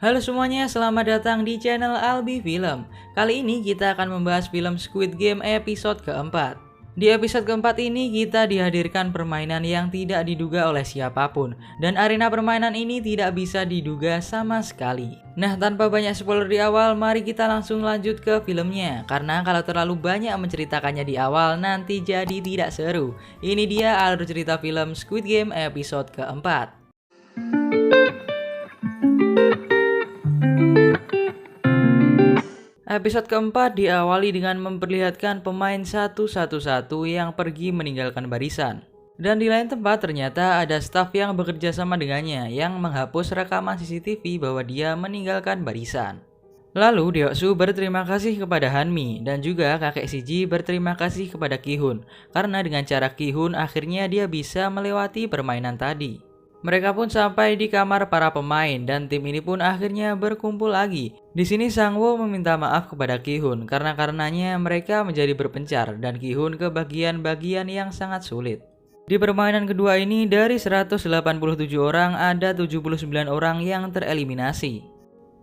Halo semuanya, selamat datang di channel Albi Film. Kali ini kita akan membahas film Squid Game episode keempat. Di episode keempat ini kita dihadirkan permainan yang tidak diduga oleh siapapun, dan arena permainan ini tidak bisa diduga sama sekali. Nah, tanpa banyak spoiler di awal, mari kita langsung lanjut ke filmnya. Karena kalau terlalu banyak menceritakannya di awal, nanti jadi tidak seru. Ini dia alur cerita film Squid Game episode keempat. Episode keempat diawali dengan memperlihatkan pemain satu-satu yang pergi meninggalkan barisan. Dan di lain tempat ternyata ada staf yang bekerja sama dengannya yang menghapus rekaman CCTV bahwa dia meninggalkan barisan. Lalu Deoksu berterima kasih kepada Hanmi dan juga kakek Siji berterima kasih kepada Ki-hun karena dengan cara Ki-hun akhirnya dia bisa melewati permainan tadi. Mereka pun sampai di kamar para pemain dan tim ini pun akhirnya berkumpul lagi. Di sini Sangwoo meminta maaf kepada Ki-hun karena karenanya mereka menjadi berpencar dan Ki-hun ke bagian-bagian yang sangat sulit. Di permainan kedua ini dari 187 orang ada 79 orang yang tereliminasi.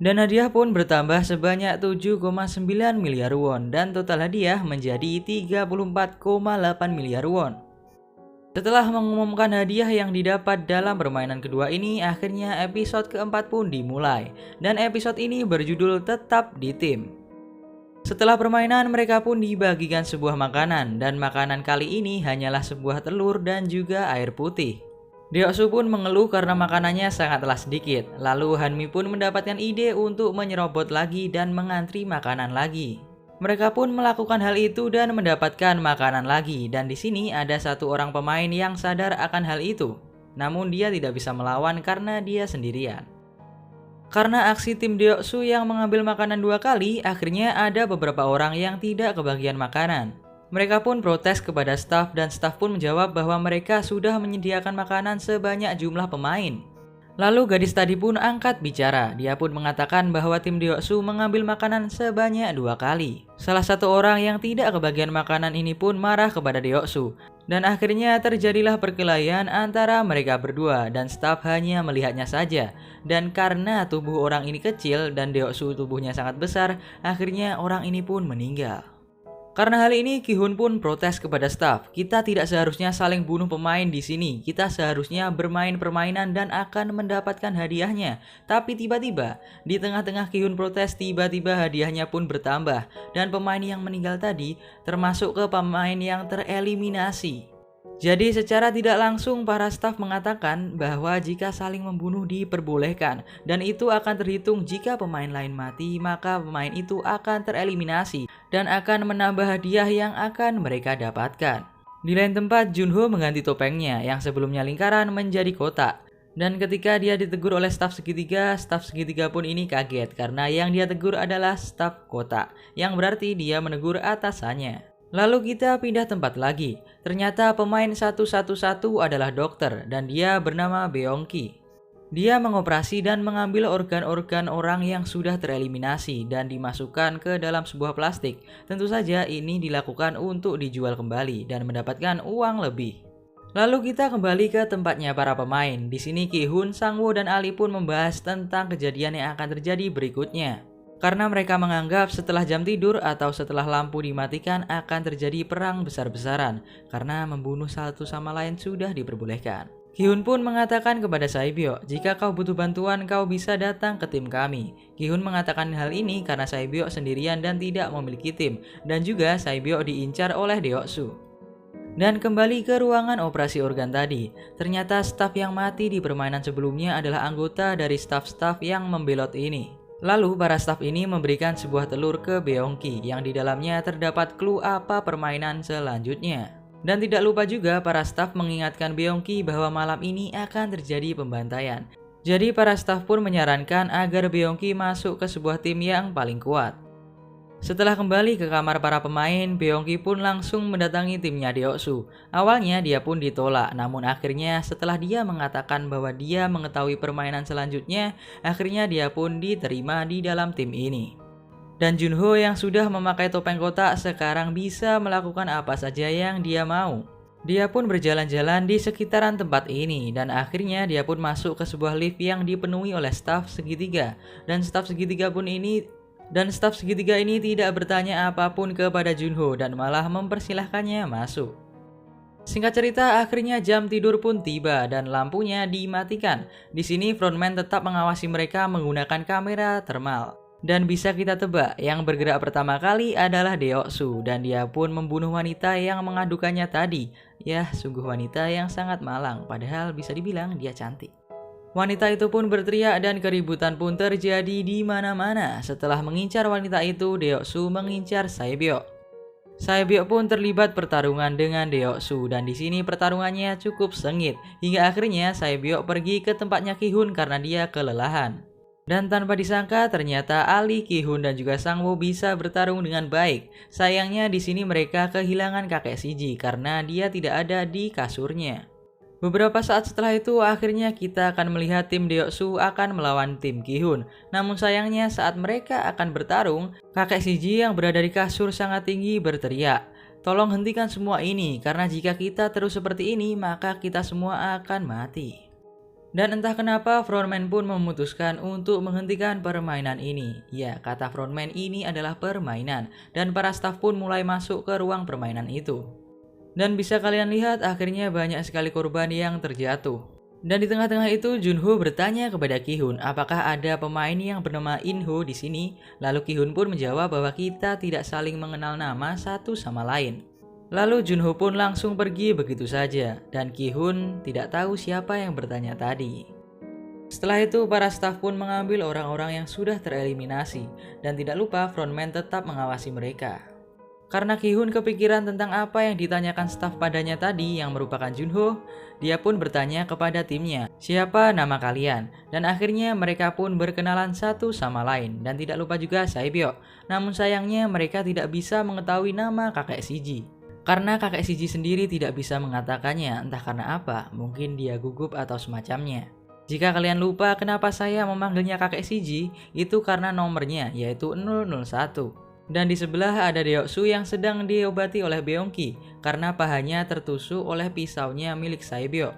Dan hadiah pun bertambah sebanyak 7,9 miliar won dan total hadiah menjadi 34,8 miliar won. Setelah mengumumkan hadiah yang didapat dalam permainan kedua ini, akhirnya episode keempat pun dimulai. Dan episode ini berjudul Tetap di Tim. Setelah permainan, mereka pun dibagikan sebuah makanan. Dan makanan kali ini hanyalah sebuah telur dan juga air putih. Deoksu pun mengeluh karena makanannya sangatlah sedikit. Lalu Hanmi pun mendapatkan ide untuk menyerobot lagi dan mengantri makanan lagi. Mereka pun melakukan hal itu dan mendapatkan makanan lagi, dan di sini ada satu orang pemain yang sadar akan hal itu. Namun dia tidak bisa melawan karena dia sendirian. Karena aksi tim Deoksu yang mengambil makanan dua kali, akhirnya ada beberapa orang yang tidak kebagian makanan. Mereka pun protes kepada staf dan staf pun menjawab bahwa mereka sudah menyediakan makanan sebanyak jumlah pemain. Lalu gadis tadi pun angkat bicara. Dia pun mengatakan bahwa tim Deoksu mengambil makanan sebanyak dua kali. Salah satu orang yang tidak kebagian makanan ini pun marah kepada Deoksu. Dan akhirnya terjadilah perkelahian antara mereka berdua dan staf hanya melihatnya saja. Dan karena tubuh orang ini kecil dan Deoksu tubuhnya sangat besar, akhirnya orang ini pun meninggal. Karena hal ini, Ki-hun pun protes kepada staf. Kita tidak seharusnya saling bunuh pemain di sini. Kita seharusnya bermain permainan dan akan mendapatkan hadiahnya. Tapi tiba-tiba, di tengah-tengah Ki-hun protes, tiba-tiba hadiahnya pun bertambah. Dan pemain yang meninggal tadi termasuk ke pemain yang tereliminasi. Jadi secara tidak langsung para staf mengatakan bahwa jika saling membunuh diperbolehkan dan itu akan terhitung jika pemain lain mati maka pemain itu akan tereliminasi dan akan menambah hadiah yang akan mereka dapatkan. Di lain tempat Junho mengganti topengnya yang sebelumnya lingkaran menjadi kotak. Dan ketika dia ditegur oleh staf segitiga pun ini kaget karena yang dia tegur adalah staf kotak yang berarti dia menegur atasannya. Lalu kita pindah tempat lagi. Ternyata pemain 111 adalah dokter dan dia bernama Beongki. Dia mengoperasi dan mengambil organ-organ orang yang sudah tereliminasi dan dimasukkan ke dalam sebuah plastik. Tentu saja ini dilakukan untuk dijual kembali dan mendapatkan uang lebih. Lalu kita kembali ke tempatnya para pemain. Di sini Ki-hun, Sangwoo dan Ali pun membahas tentang kejadian yang akan terjadi berikutnya. Karena mereka menganggap setelah jam tidur atau setelah lampu dimatikan akan terjadi perang besar-besaran karena membunuh satu sama lain sudah diperbolehkan. Ki-hun pun mengatakan kepada Saebyeok, jika kau butuh bantuan kau bisa datang ke tim kami. Ki-hun mengatakan hal ini karena Saebyeok sendirian dan tidak memiliki tim dan juga Saebyeok diincar oleh Deoksu. Dan kembali ke ruangan operasi organ tadi, ternyata staf yang mati di permainan sebelumnya adalah anggota dari staf-staf yang membelot ini. Lalu para staf ini memberikan sebuah telur ke Beongki yang di dalamnya terdapat clue apa permainan selanjutnya. Dan tidak lupa juga para staf mengingatkan Beongki bahwa malam ini akan terjadi pembantaian. Jadi para staf pun menyarankan agar Beongki masuk ke sebuah tim yang paling kuat. Setelah kembali ke kamar para pemain, Beongki pun langsung mendatangi timnya Deoksu. Awalnya dia pun ditolak, namun akhirnya setelah dia mengatakan bahwa dia mengetahui permainan selanjutnya, akhirnya dia pun diterima di dalam tim ini. Dan Junho yang sudah memakai topeng kotak sekarang bisa melakukan apa saja yang dia mau. Dia pun berjalan-jalan di sekitaran tempat ini dan akhirnya dia pun masuk ke sebuah lift yang dipenuhi oleh staf segitiga. Dan staf segitiga ini tidak bertanya apapun kepada Junho dan malah mempersilahkannya masuk. Singkat cerita, akhirnya jam tidur pun tiba dan lampunya dimatikan. Di sini frontman tetap mengawasi mereka menggunakan kamera thermal. Dan bisa kita tebak, yang bergerak pertama kali adalah Deoksu dan dia pun membunuh wanita yang mengadukannya tadi. Yah, sungguh wanita yang sangat malang, padahal bisa dibilang dia cantik. Wanita itu pun berteriak dan keributan pun terjadi di mana-mana. Setelah mengincar wanita itu, Deoksu mengincar Saebyeok. Saebyeok pun terlibat pertarungan dengan Deoksu dan di sini pertarungannya cukup sengit hingga akhirnya Saebyeok pergi ke tempatnya Ki-hun karena dia kelelahan. Dan tanpa disangka ternyata Ali, Ki-hun dan juga Sang-woo bisa bertarung dengan baik. Sayangnya di sini mereka kehilangan kakek Shiji karena dia tidak ada di kasurnya. Beberapa saat setelah itu akhirnya kita akan melihat tim Deoksu akan melawan tim Ki-hun. Namun sayangnya saat mereka akan bertarung, kakek Shiji yang berada di kasur sangat tinggi berteriak, "Tolong hentikan semua ini karena jika kita terus seperti ini maka kita semua akan mati." Dan entah kenapa frontman pun memutuskan untuk menghentikan permainan ini. Ya, kata frontman ini adalah permainan dan para staf pun mulai masuk ke ruang permainan itu. Dan bisa kalian lihat akhirnya banyak sekali korban yang terjatuh. Dan di tengah-tengah itu Junho bertanya kepada Ki-hun, apakah ada pemain yang bernama In-ho di sini? Lalu Ki-hun pun menjawab bahwa kita tidak saling mengenal nama satu sama lain. Lalu Junho pun langsung pergi begitu saja dan Ki-hun tidak tahu siapa yang bertanya tadi. Setelah itu para staf pun mengambil orang-orang yang sudah tereliminasi dan tidak lupa frontman tetap mengawasi mereka. Karena Ki-hun kepikiran tentang apa yang ditanyakan staf padanya tadi yang merupakan Junho, dia pun bertanya kepada timnya, "Siapa nama kalian?" Dan akhirnya mereka pun berkenalan satu sama lain dan tidak lupa juga Saebyeok. Namun sayangnya mereka tidak bisa mengetahui nama kakek Shiji. Karena kakek Shiji sendiri tidak bisa mengatakannya, entah karena apa, mungkin dia gugup atau semacamnya. Jika kalian lupa kenapa saya memanggilnya kakek Shiji, itu karena nomornya yaitu 001. Dan di sebelah ada Deoksu yang sedang diobati oleh Beongki karena pahanya tertusuk oleh pisaunya milik Saebyeok.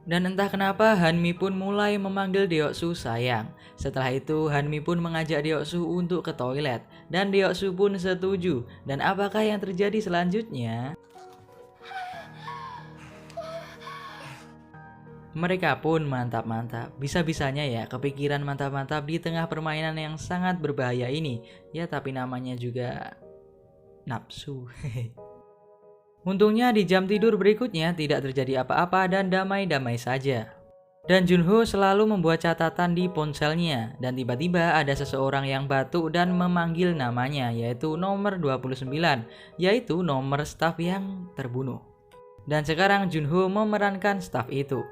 Dan entah kenapa Hanmi pun mulai memanggil Deoksu sayang. Setelah itu Hanmi pun mengajak Deoksu untuk ke toilet dan Deoksu pun setuju. Dan apakah yang terjadi selanjutnya? Mereka pun mantap-mantap. Bisa-bisanya ya kepikiran mantap-mantap di tengah permainan yang sangat berbahaya ini. Ya tapi namanya juga nafsu. Untungnya di jam tidur berikutnya tidak terjadi apa-apa dan damai-damai saja. Dan Junho selalu membuat catatan di ponselnya dan tiba-tiba ada seseorang yang batuk dan memanggil namanya yaitu nomor 29, yaitu nomor staf yang terbunuh. Dan sekarang Junho memerankan staf itu.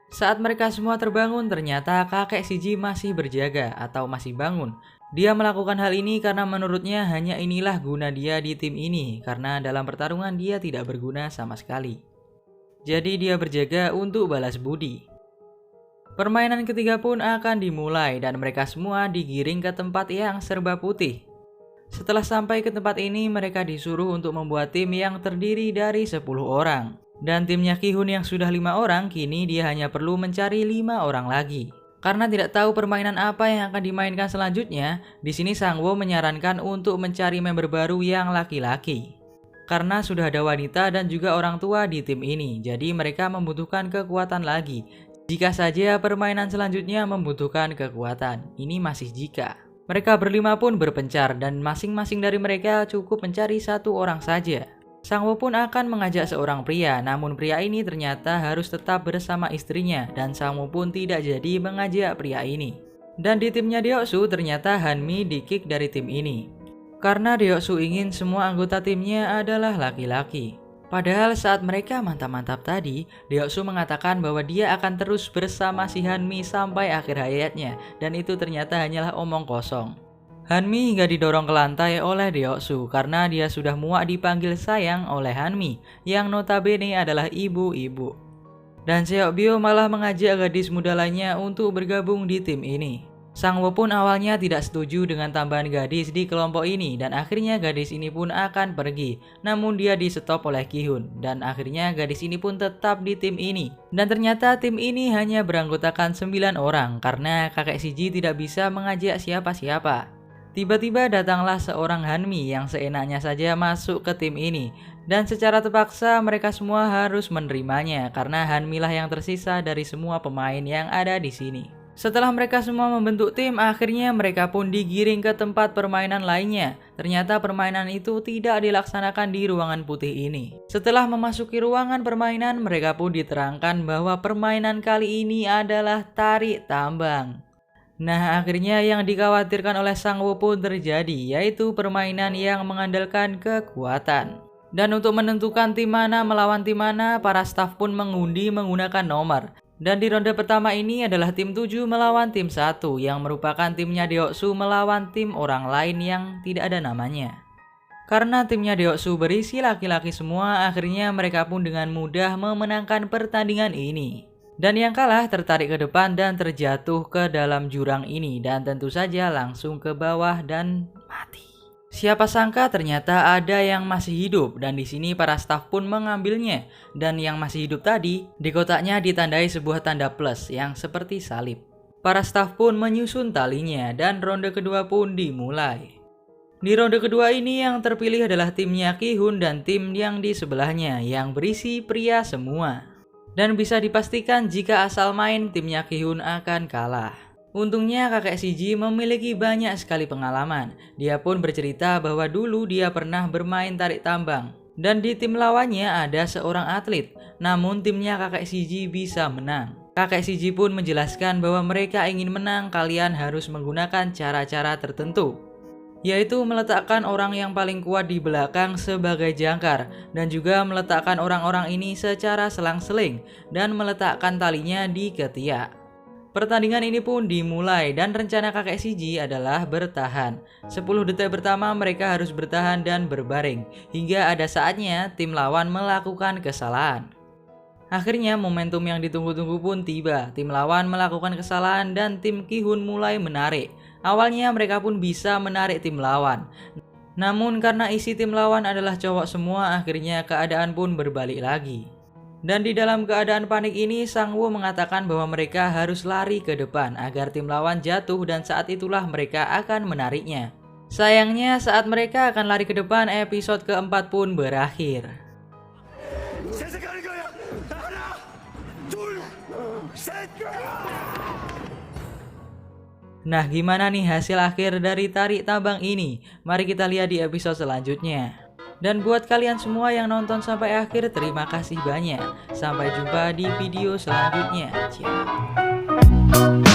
Saat mereka semua terbangun ternyata kakek Shiji masih berjaga atau masih bangun. Dia melakukan hal ini karena menurutnya hanya inilah guna dia di tim ini karena dalam pertarungan dia tidak berguna sama sekali. Jadi dia berjaga untuk balas budi. Permainan ketiga pun akan dimulai dan mereka semua digiring ke tempat yang serba putih. Setelah sampai ke tempat ini mereka disuruh untuk membuat tim yang terdiri dari 10 orang. Dan timnya Ki-hun yang sudah 5 orang kini dia hanya perlu mencari 5 orang lagi. Karena tidak tahu permainan apa yang akan dimainkan selanjutnya, di sini Sang-woo menyarankan untuk mencari member baru yang laki-laki. Karena sudah ada wanita dan juga orang tua di tim ini, jadi mereka membutuhkan kekuatan lagi. Jika saja permainan selanjutnya membutuhkan kekuatan, ini masih jika. Mereka berlima pun berpencar dan masing-masing dari mereka cukup mencari 1 orang saja. Sang-woo pun akan mengajak seorang pria, namun pria ini ternyata harus tetap bersama istrinya dan Sang-woo pun tidak jadi mengajak pria ini. Dan di timnya Deoksu ternyata Hanmi di-kick dari tim ini. Karena Deoksu ingin semua anggota timnya adalah laki-laki. Padahal saat mereka mantap-mantap tadi, Deoksu mengatakan bahwa dia akan terus bersama si Hanmi sampai akhir hayatnya dan itu ternyata hanyalah omong kosong. Hanmi hingga didorong ke lantai oleh Deoksu karena dia sudah muak dipanggil sayang oleh Hanmi yang notabene adalah ibu-ibu. Dan Seokbyo malah mengajak gadis muda lainnya untuk bergabung di tim ini. Sang Wo pun awalnya tidak setuju dengan tambahan gadis di kelompok ini dan akhirnya gadis ini pun akan pergi. Namun dia di stop oleh Ki-hun dan akhirnya gadis ini pun tetap di tim ini. Dan ternyata tim ini hanya beranggotakan 9 orang karena kakek Shiji tidak bisa mengajak siapa-siapa. Tiba-tiba datanglah seorang Hanmi yang seenaknya saja masuk ke tim ini. Dan secara terpaksa mereka semua harus menerimanya karena Hanmi lah yang tersisa dari semua pemain yang ada di sini. Setelah mereka semua membentuk tim, akhirnya mereka pun digiring ke tempat permainan lainnya. Ternyata permainan itu tidak dilaksanakan di ruangan putih ini. Setelah memasuki ruangan permainan, mereka pun diterangkan bahwa permainan kali ini adalah tarik tambang. Nah, akhirnya yang dikhawatirkan oleh Sang Wo pun terjadi, yaitu permainan yang mengandalkan kekuatan. Dan untuk menentukan tim mana melawan tim mana, para staf pun mengundi menggunakan nomor. Dan di ronde pertama ini adalah tim 7 melawan tim 1 yang merupakan timnya Deoksu melawan tim orang lain yang tidak ada namanya. Karena timnya Deoksu berisi laki-laki semua, akhirnya mereka pun dengan mudah memenangkan pertandingan ini. Dan yang kalah tertarik ke depan dan terjatuh ke dalam jurang ini dan tentu saja langsung ke bawah dan mati. Siapa sangka ternyata ada yang masih hidup dan di sini para staf pun mengambilnya. Dan yang masih hidup tadi, di kotaknya ditandai sebuah tanda plus yang seperti salib. Para staf pun menyusun talinya dan ronde kedua pun dimulai. Di ronde kedua ini yang terpilih adalah timnya Ki-hun dan tim yang di sebelahnya yang berisi pria semua. Dan bisa dipastikan jika asal main timnya Ki-hun akan kalah. Untungnya kakek Shiji memiliki banyak sekali pengalaman. Dia pun bercerita bahwa dulu dia pernah bermain tarik tambang. Dan di tim lawannya ada seorang atlet. Namun timnya kakek Shiji bisa menang. Kakek Shiji pun menjelaskan bahwa mereka ingin menang, kalian harus menggunakan cara-cara tertentu. Yaitu meletakkan orang yang paling kuat di belakang sebagai jangkar. Dan juga meletakkan orang-orang ini secara selang-seling. Dan meletakkan talinya di ketiak. Pertandingan ini pun dimulai dan rencana kakek Shiji adalah bertahan. 10 detik pertama mereka harus bertahan dan berbaring. Hingga ada saatnya tim lawan melakukan kesalahan. Akhirnya momentum yang ditunggu-tunggu pun tiba. Tim lawan melakukan kesalahan dan tim Ki-hun mulai menarik. Awalnya mereka pun bisa menarik tim lawan. Namun karena isi tim lawan adalah cowok semua, akhirnya keadaan pun berbalik lagi. Dan di dalam keadaan panik ini, Sang Wo mengatakan bahwa mereka harus lari ke depan agar tim lawan jatuh dan saat itulah mereka akan menariknya. Sayangnya saat mereka akan lari ke depan, episode keempat pun berakhir. Nah, gimana nih hasil akhir dari tarik tambang ini? Mari kita lihat di episode selanjutnya. Dan buat kalian semua yang nonton sampai akhir, terima kasih banyak. Sampai jumpa di video selanjutnya. Ciao.